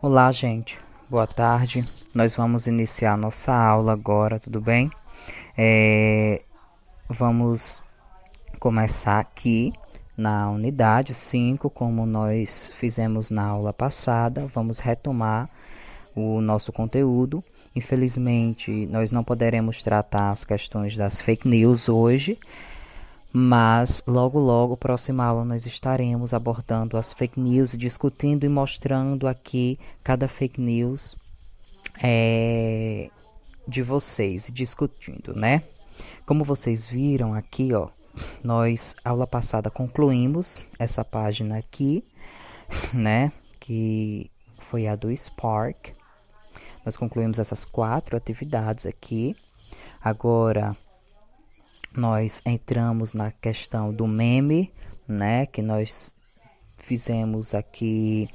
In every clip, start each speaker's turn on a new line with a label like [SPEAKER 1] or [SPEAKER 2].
[SPEAKER 1] Olá, gente. Boa tarde. Nós vamos iniciar nossa aula agora, tudo bem? Vamos começar aqui na unidade 5, como nós fizemos na aula passada. Vamos retomar o nosso conteúdo. Infelizmente, nós não poderemos tratar as questões das fake news hoje, mas logo, próxima aula, nós estaremos abordando as fake news, discutindo e mostrando aqui cada fake news de vocês, discutindo, né? Como vocês viram aqui, ó, nós, aula passada, concluímos essa página aqui, né? Que foi a do Spark. Nós concluímos essas 4 atividades aqui. Agora, nós entramos na questão do meme, né? Que nós fizemos aqui,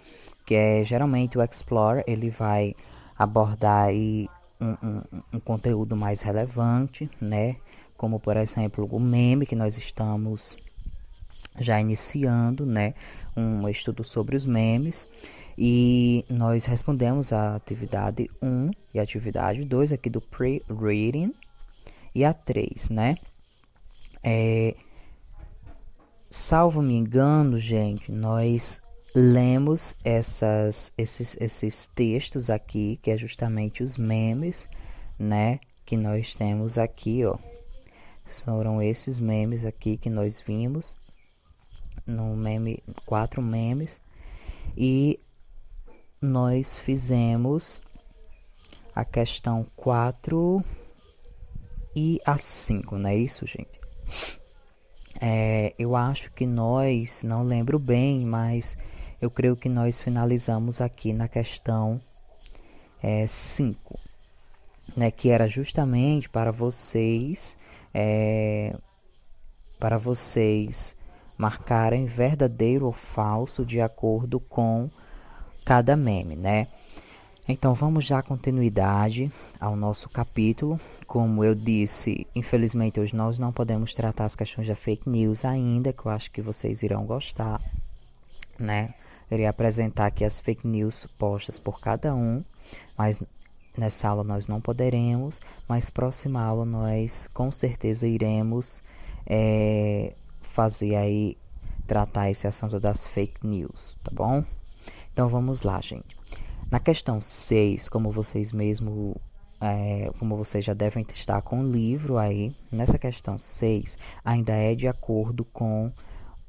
[SPEAKER 1] que é geralmente o Explorer, ele vai abordar aí um conteúdo mais relevante, né? Como, por exemplo, o meme, que nós estamos já iniciando, né? Um estudo sobre os memes. E nós respondemos a atividade 1 e a atividade 2 aqui do pre-reading e a 3, né? Salvo me engano, gente, nós lemos esses textos aqui, que é justamente os memes, né? Que nós temos aqui, ó. Foram esses memes aqui que nós vimos no meme, 4 memes, e nós fizemos a questão 4 e a 5, não é isso, gente? Eu acho que nós, não lembro bem, mas eu creio que nós finalizamos aqui na questão 5, né, que era justamente para vocês marcarem verdadeiro ou falso de acordo com cada meme, né? Então vamos dar continuidade ao nosso capítulo. Como eu disse, infelizmente hoje nós não podemos tratar as questões da fake news ainda, que eu acho que vocês irão gostar, né? Eu irei apresentar aqui as fake news postas por cada um, mas nessa aula nós não poderemos, mas próxima aula nós com certeza iremos fazer aí, tratar esse assunto das fake news, tá bom? Então vamos lá, gente. Na questão 6, como vocês já devem estar com o livro aí, nessa questão 6 ainda é de acordo com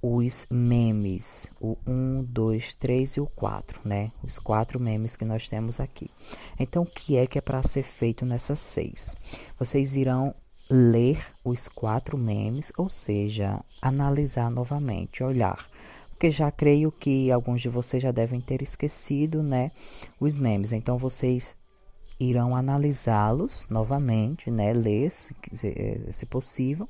[SPEAKER 1] os memes, o 1, 2, 3 e o 4, né? Os 4 memes que nós temos aqui. Então, o que é para ser feito nessa 6? Vocês irão ler os 4 memes, ou seja, analisar novamente, olhar. Porque já creio que alguns de vocês já devem ter esquecido, né, os memes. Então, vocês irão analisá-los novamente, né, ler, se possível,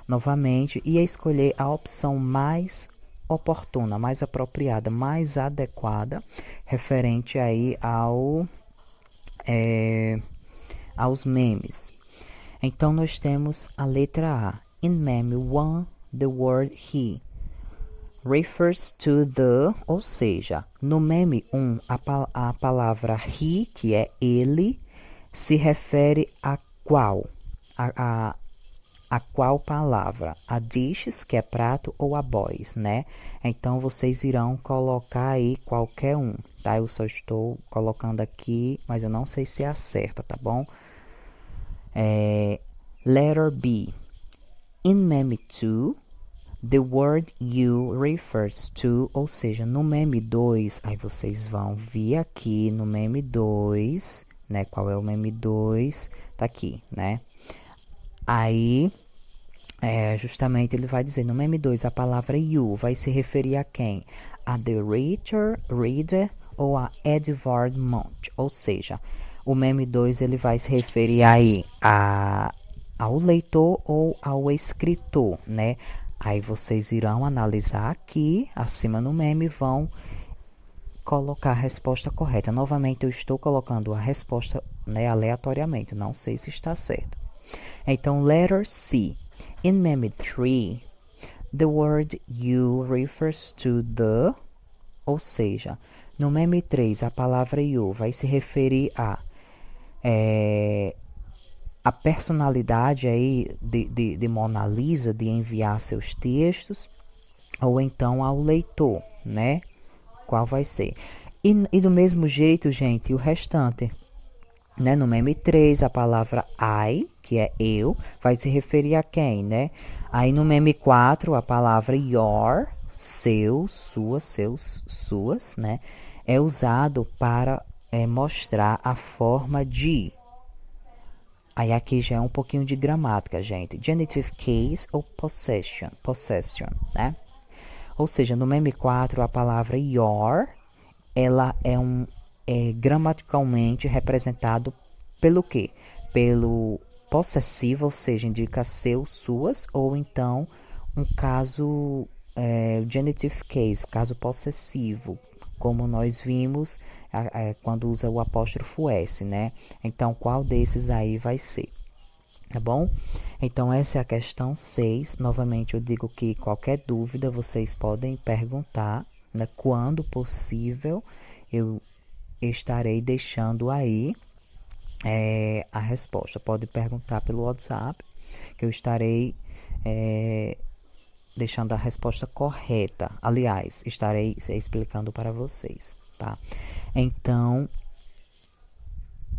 [SPEAKER 1] novamente, e escolher a opção mais oportuna, mais apropriada, mais adequada, referente aí aos memes. Então, nós temos a letra A. In meme 1, the word he refers to the, ou seja, no meme 1, a palavra he, que é ele, se refere a qual? A qual palavra? A dishes, que é prato, ou a boys, né? Então, vocês irão colocar aí qualquer um, tá? Eu só estou colocando aqui, mas eu não sei se acerta, tá bom? Letter B. In meme 2, the word you refers to, ou seja, no meme 2, aí vocês vão vir aqui no meme 2, né? Qual é o meme 2? Tá aqui, né? Aí, justamente ele vai dizer, no meme 2, a palavra you vai se referir a quem? A the reader ou a Edvard Munch, ou seja, o meme 2 ele vai se referir aí ao leitor ou ao escritor, né? Aí vocês irão analisar aqui, acima no meme, vão colocar a resposta correta. Novamente, eu estou colocando a resposta, né, aleatoriamente, não sei se está certo. Então, letter C. In meme 3, the word you refers to the, ou seja, No meme 3, a palavra you vai se referir é, a personalidade aí de Mona Lisa de enviar seus textos, ou então ao leitor, né? Qual vai ser? E do mesmo jeito, gente, o restante, né? No meme 3, a palavra I, que é eu, vai se referir a quem, né? Aí no meme 4, a palavra your, seu, sua, seus, suas, né? É usado para mostrar a forma de. Aí aqui já é um pouquinho de gramática, gente. Genitive case ou possession, né? Ou seja, no meme 4, a palavra your, ela é gramaticalmente representado pelo quê? Pelo possessivo, ou seja, indica seu, suas, ou então um caso genitive case, caso possessivo, como nós vimos quando usa o apóstrofo S, né? Então, qual desses aí vai ser? Tá bom? Então, essa é a questão 6. Novamente, eu digo que qualquer dúvida vocês podem perguntar, né? Quando possível, eu estarei deixando aí a resposta. Pode perguntar pelo WhatsApp, que eu estarei deixando a resposta correta. Aliás, estarei explicando para vocês, tá? Então,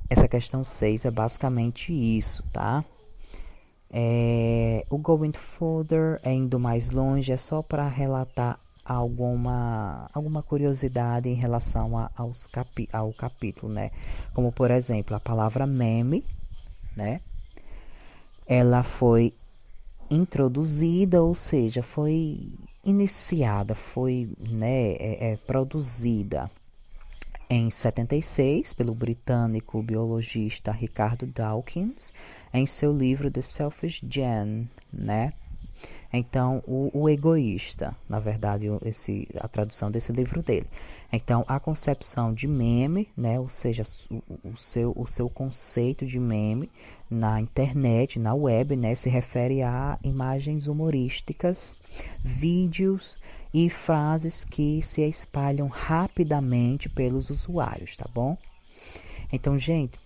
[SPEAKER 1] essa questão 6 é basicamente isso, tá? O going further, indo mais longe, é só para relatar alguma curiosidade em relação ao capítulo, né? Como, por exemplo, a palavra meme, né? Ela foi introduzida, ou seja, foi iniciada, foi, né, produzida em 76 pelo britânico biologista Richard Dawkins em seu livro The Selfish Gene, né? Então, o egoísta, na verdade, a tradução desse livro dele. Então, a concepção de meme, né? Ou seja, o seu conceito de meme na internet, na web, né? Se refere a imagens humorísticas, vídeos e frases que se espalham rapidamente pelos usuários, tá bom? Então, gente,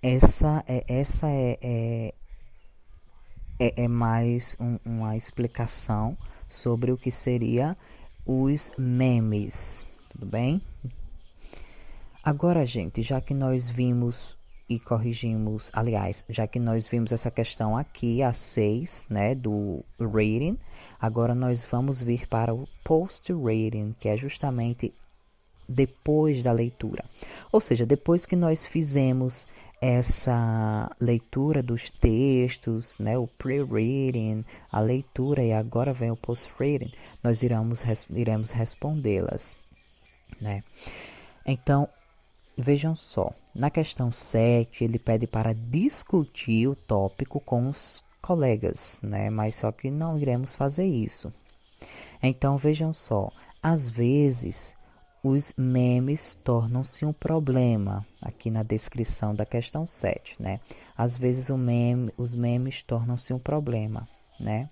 [SPEAKER 1] essa é mais uma explicação sobre o que seria os memes, tudo bem? Agora, gente, já que nós vimos e corrigimos, aliás, já que nós vimos essa questão aqui, a 6, né, do rating, agora nós vamos vir para o post-rating, que é justamente depois da leitura. Ou seja, depois que nós fizemos essa leitura dos textos, né, o pre-reading, a leitura e agora vem o post-reading, nós iremos respondê-las, né? Então, vejam só, na questão 7, ele pede para discutir o tópico com os colegas, né? Mas só que não iremos fazer isso. Então, vejam só, às vezes os memes tornam-se um problema, aqui na descrição da questão 7, né? Às vezes os memes tornam-se um problema, né?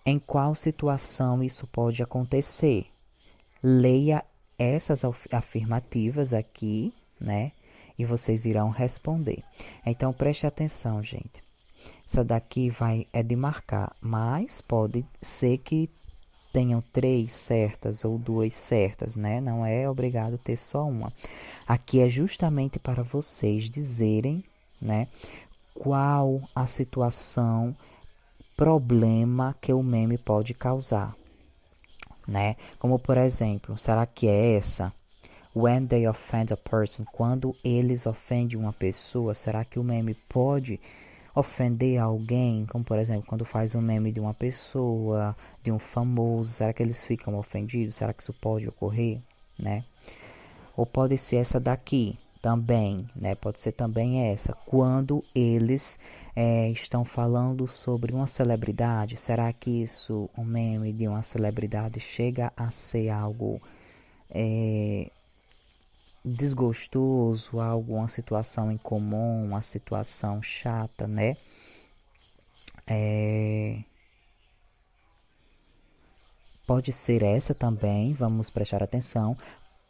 [SPEAKER 1] Em qual situação isso pode acontecer? Leia essas afirmativas aqui, né? E vocês irão responder. Então, preste atenção, gente. Essa daqui é de marcar, mas pode ser que tenham 3 certas ou 2 certas, né? Não é obrigado ter só uma. Aqui é justamente para vocês dizerem, né? Qual a situação, problema que o meme pode causar, né? Como, por exemplo, será que é essa? When they offend a person, quando eles ofendem uma pessoa, será que o meme pode ofender alguém? Como, por exemplo, quando faz um meme de uma pessoa, de um famoso, será que eles ficam ofendidos? Será que isso pode ocorrer, né? Ou pode ser essa daqui também, né? Pode ser também essa. Quando eles estão falando sobre uma celebridade, será que isso, um meme de uma celebridade, chega a ser algo desgostoso, alguma situação incomum, uma situação chata, né? pode ser essa também, vamos prestar atenção.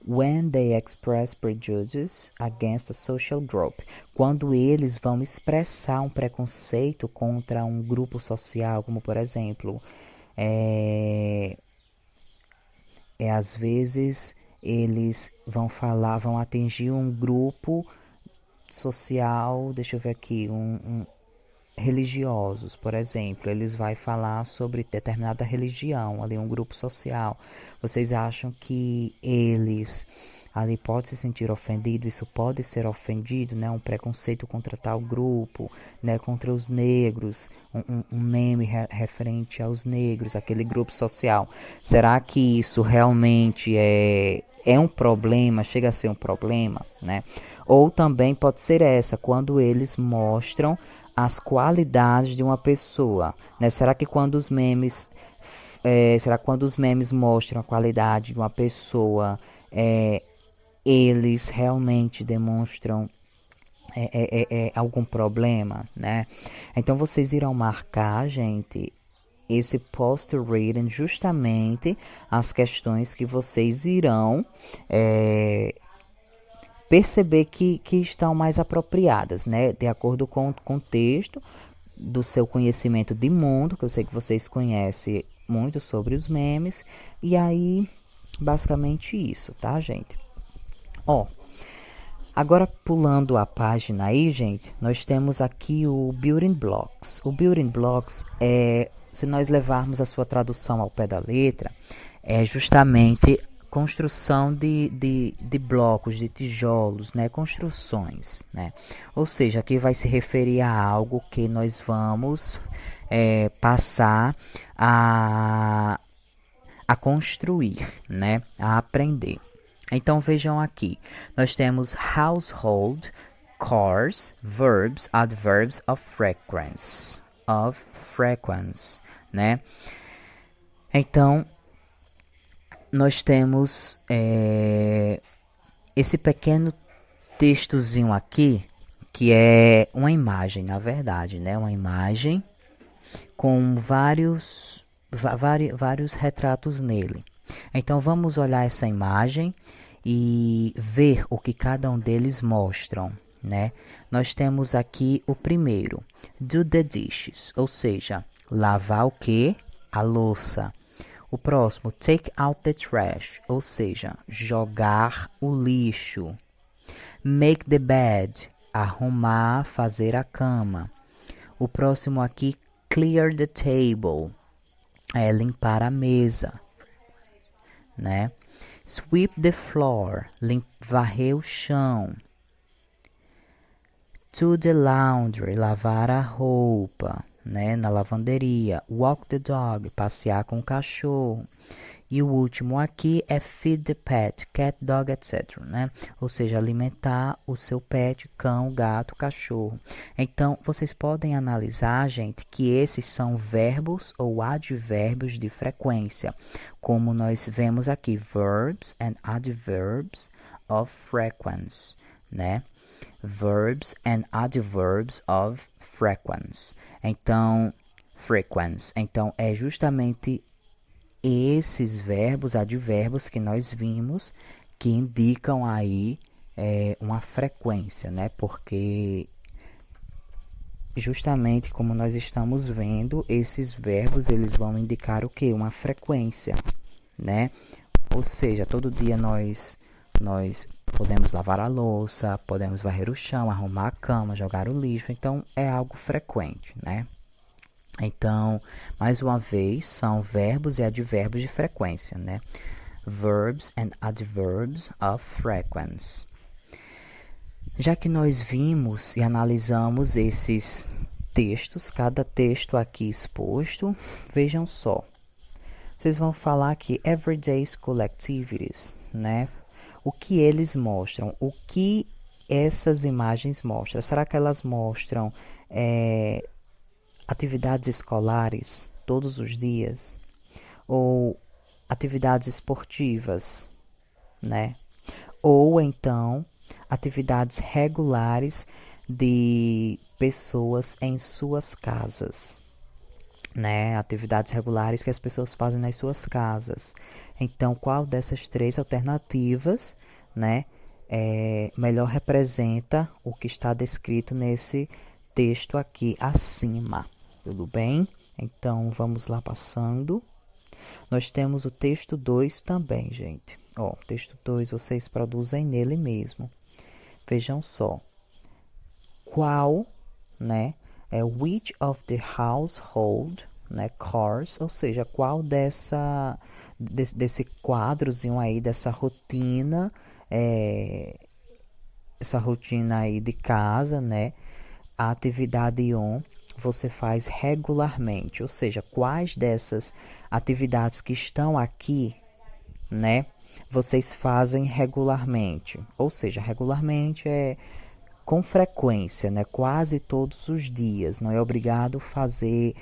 [SPEAKER 1] When they express prejudice against a social group. Quando eles vão expressar um preconceito contra um grupo social, como por exemplo, às vezes eles vão atingir um grupo social, deixa eu ver aqui, religiosos, por exemplo, eles vão falar sobre determinada religião, ali um grupo social. Vocês acham que eles ali pode se sentir ofendido? Isso pode ser ofendido, né? Um preconceito contra tal grupo, né? Contra os negros, um meme referente aos negros, aquele grupo social. Será que isso realmente é um problema? Chega a ser um problema, né? Ou também pode ser quando eles mostram as qualidades de uma pessoa, né? Será que quando os memes mostram a qualidade de uma pessoa, eles realmente demonstram algum problema, né? Então vocês irão marcar, gente, esse post-reading justamente as questões que vocês irão perceber que estão mais apropriadas, né? De acordo com o contexto do seu conhecimento de mundo, que eu sei que vocês conhecem muito sobre os memes. E aí, basicamente isso, tá, gente? Agora pulando a página aí, gente, nós temos aqui o Building Blocks. O Building Blocks se nós levarmos a sua tradução ao pé da letra, é justamente construção de blocos, de tijolos, né? Construções, né? Ou seja, aqui vai se referir a algo que nós vamos passar a construir, né? A aprender. Então vejam aqui, nós temos household, cars, verbs, adverbs of frequency, né? Então nós temos esse pequeno textozinho aqui, que é uma imagem, na verdade, né? Uma imagem com vários retratos nele. Então vamos olhar essa imagem e ver o que cada um deles mostram, né? Nós temos aqui o primeiro, do the dishes, ou seja, lavar o quê? A louça. O próximo, take out the trash, ou seja, jogar o lixo. Make the bed, arrumar, fazer a cama. O próximo aqui, clear the table, limpar a mesa, né? Sweep the floor, varrer o chão. To the laundry, lavar a roupa, né? Na lavanderia. Walk the dog, passear com o cachorro. E o último aqui é feed the pet, cat, dog, etc, né? Ou seja, alimentar o seu pet, cão, gato, cachorro. Então, vocês podem analisar, gente, que esses são verbos ou advérbios de frequência, como nós vemos aqui, verbs and adverbs of frequency, né? Verbs and adverbs of frequency. Então, frequency. Então, é justamente esses verbos, advérbios que nós vimos, que indicam aí uma frequência, né? Porque justamente como nós estamos vendo, esses verbos, eles vão indicar o quê? Uma frequência, né? Ou seja, todo dia nós podemos lavar a louça, podemos varrer o chão, arrumar a cama, jogar o lixo, então é algo frequente, né? Então, mais uma vez, são verbos e advérbios de frequência, né? Verbs and adverbs of frequency. Já que nós vimos e analisamos esses textos, cada texto aqui exposto, vejam só. Vocês vão falar aqui, everyday school activities, né? O que eles mostram? O que essas imagens mostram? Será que elas mostram atividades escolares todos os dias? Ou atividades esportivas, né? Ou então atividades regulares de pessoas em suas casas. né? Atividades regulares que as pessoas fazem nas suas casas. Então, qual dessas três alternativas, né, melhor representa o que está descrito nesse texto aqui acima? Tudo bem? Então, vamos lá passando. Nós temos o texto 2 também, gente. Ó, o texto 2 vocês produzem nele mesmo. Vejam só. Qual, né? Which of the household, né, chores, ou seja, qual desse quadrozinho aí, dessa rotina, essa rotina aí de casa, né? A atividade 1 você faz regularmente, ou seja, quais dessas atividades que estão aqui, né, vocês fazem regularmente. Ou seja, regularmente é com frequência, né, quase todos os dias. Não é obrigado fazer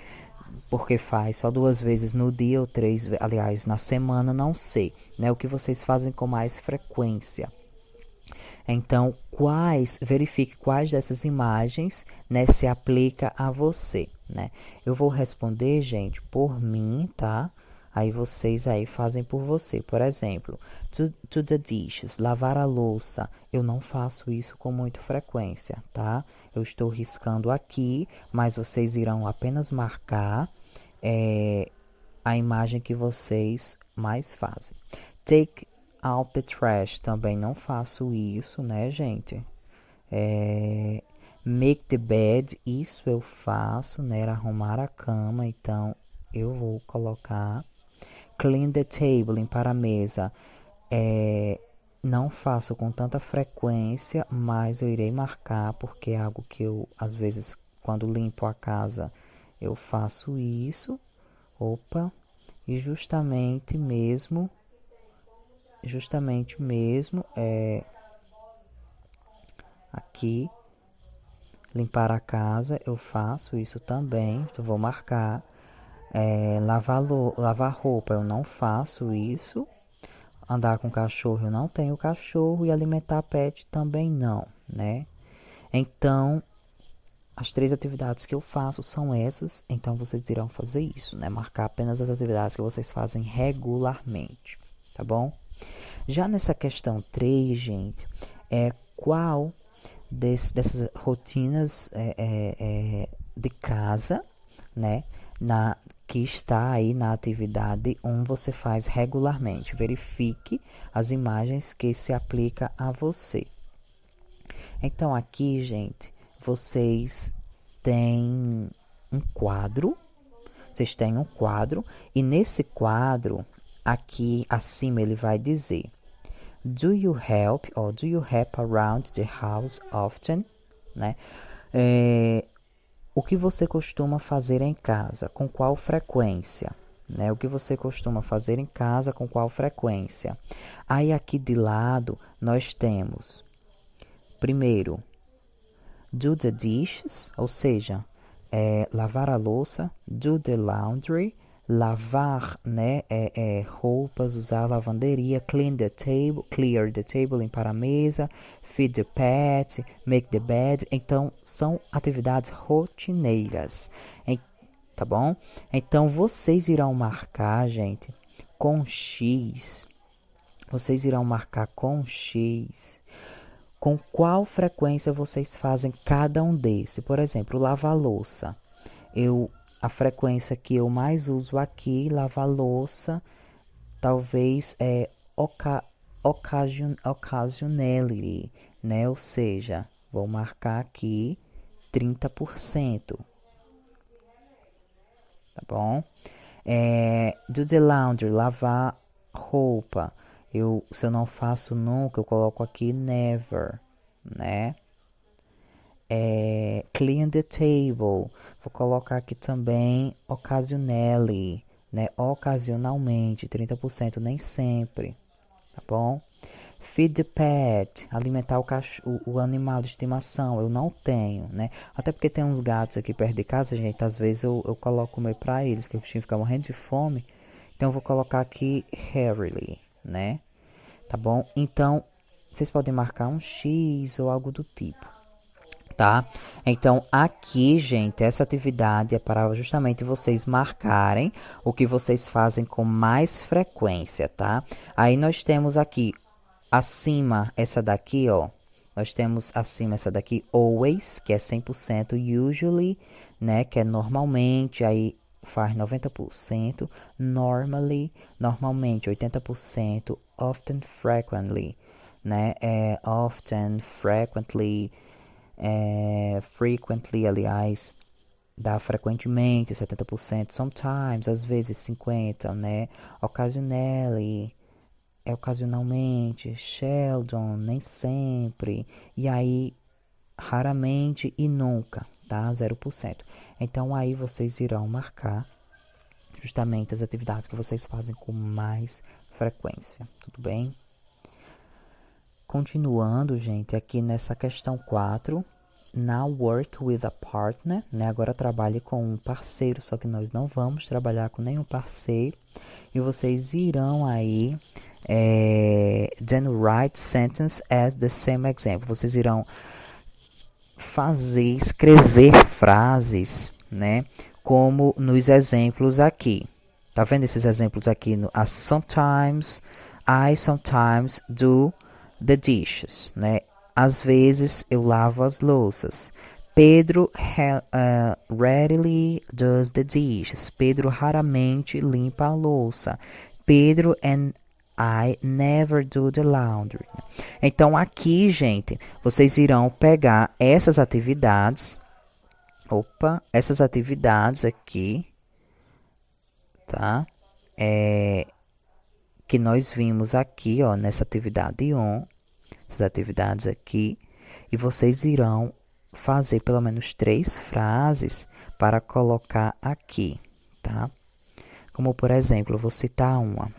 [SPEAKER 1] porque faz só 2 vezes no dia ou 3, aliás, na semana, não sei, né, o que vocês fazem com mais frequência. Então, verifique quais dessas imagens, né, se aplica a você, né? Eu vou responder, gente, por mim, tá? Aí vocês aí fazem por você. Por exemplo, to the dishes, lavar a louça. Eu não faço isso com muita frequência, tá? Eu estou riscando aqui, mas vocês irão apenas marcar a imagem que vocês mais fazem. Take out the trash, também não faço isso, né, gente? Make the bed, isso eu faço, né? Arrumar a cama, então eu vou colocar. Clean the table, limpar a mesa. Não faço com tanta frequência, mas eu irei marcar, porque é algo que eu, às vezes, quando limpo a casa, eu faço isso. Opa, e justamente mesmo, aqui, limpar a casa, eu faço isso também, então vou marcar. Lavar roupa, eu não faço isso. Andar com cachorro, eu não tenho cachorro. E alimentar pet também não, né? Então, as 3 atividades que eu faço são essas. Então, vocês irão fazer isso, né? Marcar apenas as atividades que vocês fazem regularmente, tá bom? Já nessa questão 3, gente, qual dessas rotinas de casa, né, que está aí na atividade 1 você faz regularmente. Verifique as imagens que se aplica a você. Então aqui, gente, vocês têm um quadro. E nesse quadro, aqui acima ele vai dizer: Do you help around the house often? Né? O que você costuma fazer em casa? Com qual frequência? Né? O que você costuma fazer em casa? Com qual frequência? Aí aqui de lado nós temos, primeiro, do the dishes, ou seja, lavar a louça. Do the laundry, lavar, né, roupas, usar a lavanderia. Clear the table, limpar a mesa. Feed the pet, make the bed. Então, são atividades rotineiras, tá bom? Então, vocês irão marcar, gente, com X. Vocês irão marcar com X com qual frequência vocês fazem cada um desses. Por exemplo, lavar louça. A frequência que eu mais uso aqui, lavar louça, talvez occasionality, né? Ou seja, vou marcar aqui 30%. Tá bom? Do the laundry, lavar roupa. Se eu não faço nunca, eu coloco aqui never, né? Clean the table, vou colocar aqui também occasionally, né? Ocasionalmente, 30%, nem sempre, tá bom? Feed the pet, alimentar o animal de estimação, eu não tenho, né? Até porque tem uns gatos aqui perto de casa, gente, às vezes eu coloco comer pra eles, que o bichinho fica morrendo de fome, então eu vou colocar aqui rarely, né? Tá bom? Então, vocês podem marcar um X ou algo do tipo. tá? Então, aqui, gente, essa atividade é para justamente vocês marcarem o que vocês fazem com mais frequência, tá? Aí nós temos aqui, acima, essa daqui, ó. Nós temos acima essa daqui, always, que é 100%, usually, né, que é normalmente, aí faz 90%, normally, normalmente 80%, often, frequently, né, often, frequently, frequently, aliás, dá frequentemente 70%, sometimes, às vezes 50%, né, occasionally, ocasionalmente, seldom, nem sempre, e aí raramente e nunca, tá? 0%. Então aí vocês irão marcar justamente as atividades que vocês fazem com mais frequência, tudo bem? Continuando, gente, aqui nessa questão 4, now work with a partner, né? Agora trabalhe com um parceiro, só que nós não vamos trabalhar com nenhum parceiro. E vocês irão aí, then write sentence as the same example. Vocês irão escrever frases, né? Como nos exemplos aqui. Tá vendo esses exemplos aqui? Sometimes, I sometimes do the dishes, né? Às vezes eu lavo as louças. Pedro rarely does the dishes. Pedro raramente limpa a louça. Pedro and I never do the laundry. Então aqui, gente, vocês irão pegar essas atividades. Essas atividades aqui, tá? Que nós vimos aqui, ó, nessa atividade 1, essas atividades aqui, e vocês irão fazer pelo menos 3 frases para colocar aqui, tá? Como, por exemplo, eu vou citar uma.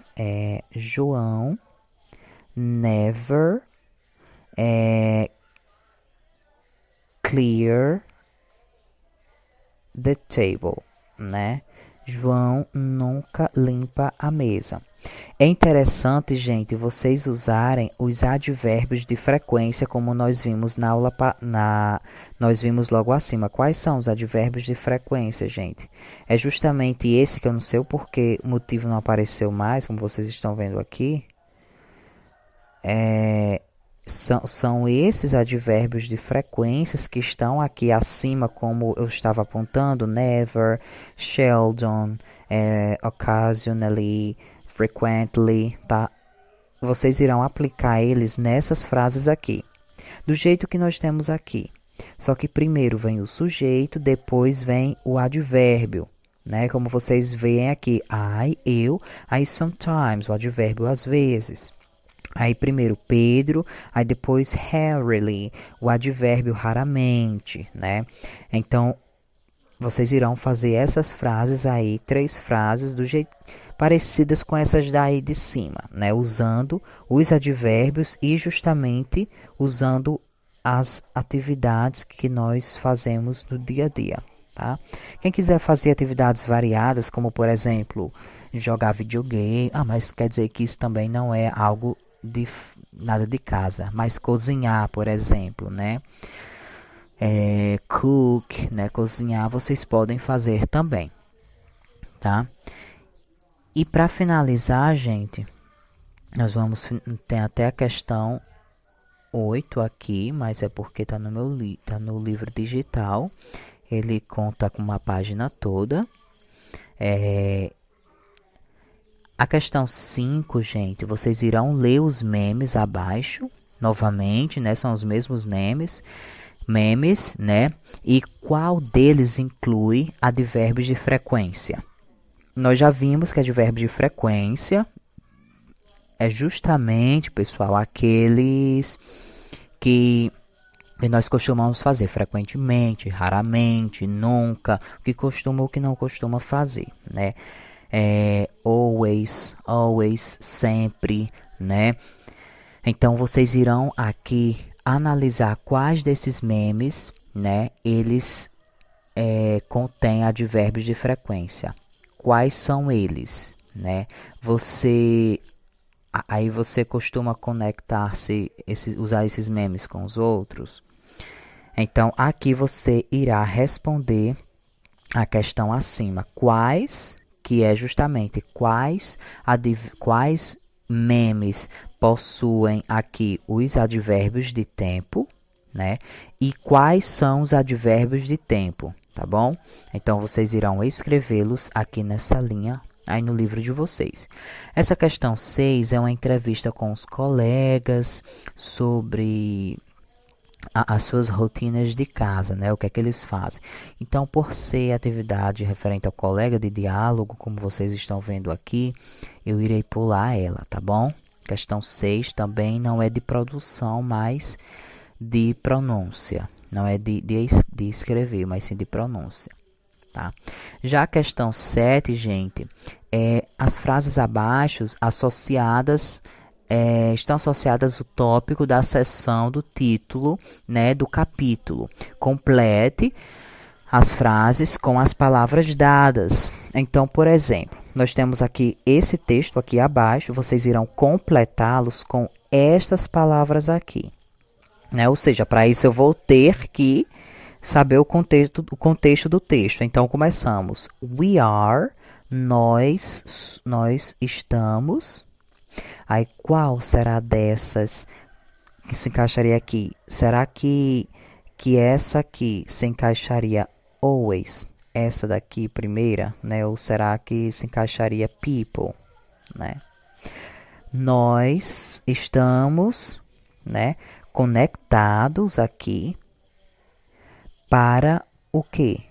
[SPEAKER 1] João never clear the table, né? João nunca limpa a mesa. É interessante, gente, vocês usarem os advérbios de frequência, como nós vimos na aula, nós vimos logo acima. Quais são os advérbios de frequência, gente? É justamente esse que eu não sei o porquê o motivo não apareceu mais, como vocês estão vendo aqui. São esses advérbios de frequências que estão aqui acima, como eu estava apontando, never, seldom, occasionally, frequently, tá? Vocês irão aplicar eles nessas frases aqui, do jeito que nós temos aqui. Só que primeiro vem o sujeito, depois vem o advérbio, né? Como vocês veem aqui, eu, I sometimes, o advérbio às vezes. Aí primeiro Pedro, aí depois rarely, o advérbio raramente, né? Então, vocês irão fazer essas frases aí, 3 frases do jeito parecidas com essas daí de cima, né? Usando os advérbios e justamente usando as atividades que nós fazemos no dia a dia, tá? Quem quiser fazer atividades variadas, como por exemplo, jogar videogame, mas quer dizer que isso também não é algo de nada de casa, mas cozinhar, por exemplo, né? Cook, né? Cozinhar, vocês podem fazer também, tá? E para finalizar, gente, nós vamos ter até a questão 8 aqui, mas é porque tá no livro digital. Ele conta com uma página toda. A questão 5, gente, vocês irão ler os memes abaixo, novamente, né? São os mesmos memes, né? E qual deles inclui advérbios de frequência? Nós já vimos que advérbio de frequência é justamente, pessoal, aqueles que nós costumamos fazer frequentemente, raramente, nunca, o que costuma ou o que não costuma fazer, né? Always, sempre, né? Então vocês irão aqui analisar quais desses memes, né? Eles contêm advérbios de frequência. Quais são eles, né? Aí você costuma conectar-se, usar esses memes com os outros. Então, aqui você irá responder a questão acima. Quais, que é justamente quais memes possuem aqui os advérbios de tempo, né? E quais são os advérbios de tempo, tá bom? Então, vocês irão escrevê-los aqui nessa linha, aí no livro de vocês. Essa questão 6 é uma entrevista com os colegas sobre as suas rotinas de casa, né? O que é que eles fazem. Então, por ser atividade referente ao colega de diálogo, como vocês estão vendo aqui, eu irei pular ela, tá bom? Questão 6 também não é de produção, mas de pronúncia. Não é de escrever, mas sim de pronúncia. Tá? Já a questão 7, gente, as frases abaixo associadas estão associadas ao tópico da seção do título, né, do capítulo. Complete as frases com as palavras dadas. Então, por exemplo, nós temos aqui esse texto aqui abaixo, vocês irão completá-los com estas palavras aqui, né? Ou seja, para isso eu vou ter que saber o contexto do texto. Então, começamos. We are, nós estamos. Aí, qual será dessas que se encaixaria aqui? Será que essa aqui se encaixaria always? Essa daqui primeira, né? Ou será que se encaixaria people, né? Nós estamos, né, conectados aqui para o quê?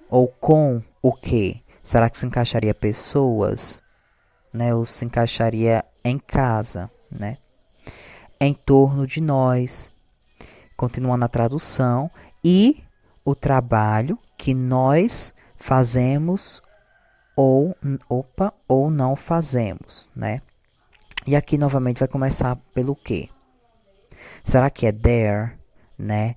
[SPEAKER 1] Ou com o quê? Será que se encaixaria pessoas, né? Ou se encaixaria em casa, né? Em torno de nós. Continuando a tradução. E o trabalho que nós fazemos ou não fazemos, né? E aqui novamente vai começar pelo quê? Será que é there, né?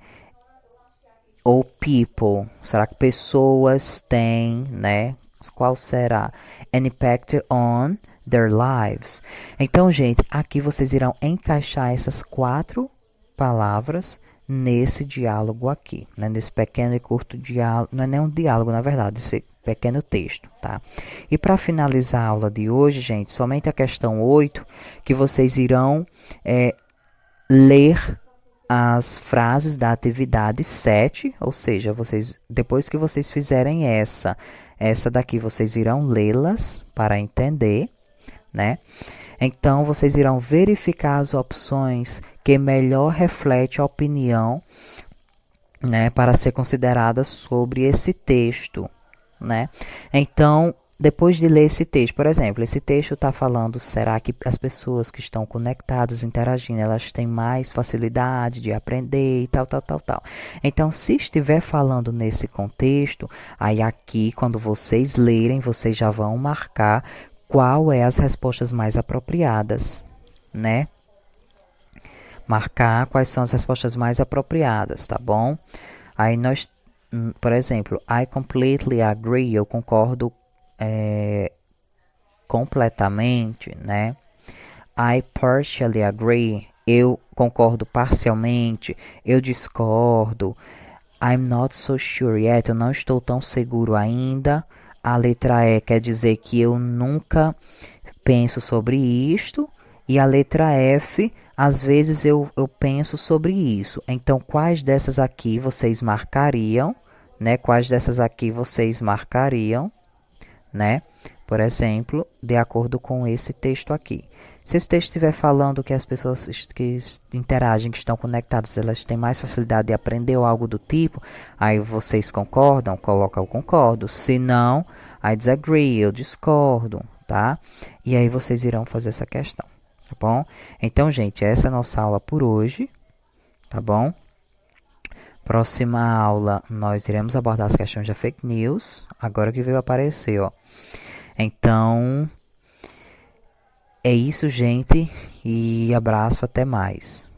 [SPEAKER 1] Ou people? Será que pessoas têm, né? Qual será? An impact on their lives. Então, gente, aqui vocês irão encaixar essas 4 palavras nesse diálogo aqui, né? Nesse pequeno e curto diálogo. Não é nem um diálogo, na verdade, esse pequeno texto, tá? E para finalizar a aula de hoje, gente, somente a questão 8, que vocês irão ler as frases da atividade 7, ou seja, depois que vocês fizerem essa daqui, vocês irão lê-las para entender, né? Então, vocês irão verificar as opções que melhor refletem a opinião, né, para ser considerada sobre esse texto, né? Então, depois de ler esse texto, por exemplo, esse texto está falando, será que as pessoas que estão conectadas, interagindo, elas têm mais facilidade de aprender e tal. Então, se estiver falando nesse contexto, aí aqui, quando vocês lerem, vocês já vão marcar qual é as respostas mais apropriadas, né? Marcar quais são as respostas mais apropriadas, tá bom? Aí nós, por exemplo, I completely agree, eu concordo completamente, né? I partially agree, eu concordo parcialmente, eu discordo. I'm not so sure yet, eu não estou tão seguro ainda. A letra E quer dizer que eu nunca penso sobre isto. E a letra F, às vezes eu penso sobre isso. Então, quais dessas aqui vocês marcariam, né? Quais dessas aqui vocês marcariam, né? Por exemplo, de acordo com esse texto aqui. Se esse texto estiver falando que as pessoas que interagem, que estão conectadas, elas têm mais facilidade de aprender ou algo do tipo, aí vocês concordam, coloca o concordo. Se não, I disagree, eu discordo, tá? E aí vocês irão fazer essa questão, tá bom? Então, gente, essa é a nossa aula por hoje, tá bom? Próxima aula, nós iremos abordar as questões da fake news, agora que veio aparecer, ó. Então, é isso, gente, e abraço, até mais.